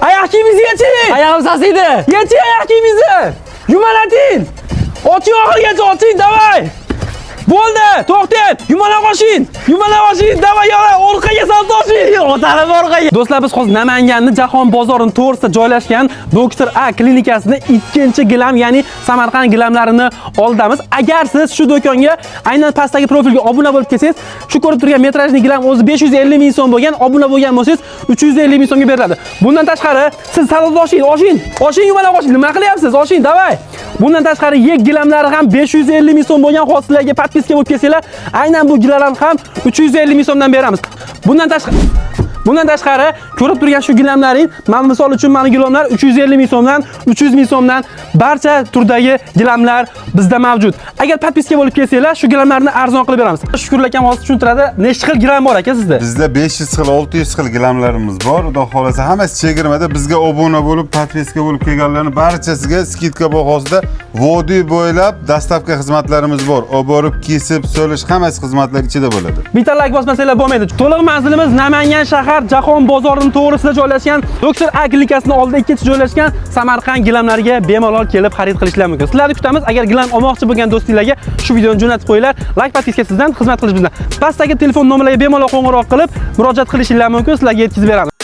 Oyoq kiyimizni yeching. Oyog'im sasiydi. Yeching oyoq kiyimizni. Yumalating. Oching oxirigacha oching, davay. Bo'ldi, to'xtang. Yumalab oshing. Yumalab oshing, davay, orqaga salto oshing. O'tarib orqaga. Do'stlar, biz hozir Namanganning Jahon bozorining to'g'risida joylashgan Doktor A klinikasida 2-gilam, ya'ni Samarqand gilamlarini oldamiz. Agar siz shu do'konga aynan pastdagi profilga obuna bo'lib kelsangiz, shu ko'rib turgan metrajli gilam o'zi 550 ming so'm bo'lgan, obuna bo'lgan bo'lsangiz 350 ming so'mga beriladi. Bundan tashqari siz salonda oshing, yumalab oshing. Nima qilyapsiz? Oshing, davay. Bundan tashqari yek gilamlari ham 550 ming so'm bo'lgan, hozirlarga podpiska bo'lib kelsanglar, aynan bu gilamlarni ham 350 ming so'mdan beramiz. Bundan tashqari ko'rib turgan shu gilamlaring, men misol uchun meni gilamlar 350 ming so'mdan, 300 ming so'mdan barcha turdagi gilamlar bizda mavjud. Agar podpiska bo'lib kelsanglar, shu gilamlarni arzon qilib beramiz. Shukurlar akam hozir tushuntiradi. Nechta xil gilam bor aka sizda? Bizda 500 xil, 600 xil gilamlarimiz bor. Xudo xolasa hammasi chegirmada. Bizga obuna bo'lib, podpiska bo'lib kelganlarning barchasiga skidka bahosida vodiy bo'ylab dastavka xizmatlarimiz bor. Olib borib, kesib, so'lish hammasi xizmatlar ichida bo'ladi. Bitta like bosmasanglar bo'lmaydi. To'liq manzilimiz Namangan shahar Jahon bozorining to'g'risida joylashgan, Doktor A klinikasining oldida ikkinchi joylashgan Samarqand gilamlariga bemalol kelib xarid qilishingiz mumkin. Sizlarni kutamiz. Agar gilam olmoqchi bo'lgan do'stinglarga shu videoni jo'natib qo'yinglar. Like, podpiska sizdan, xizmat qilish bizdan. Pastdagi telefon nomerlariga bemalol qo'ng'iroq qilib murojaat qilishingiz mumkin. Sizlarga yetkazib beramiz.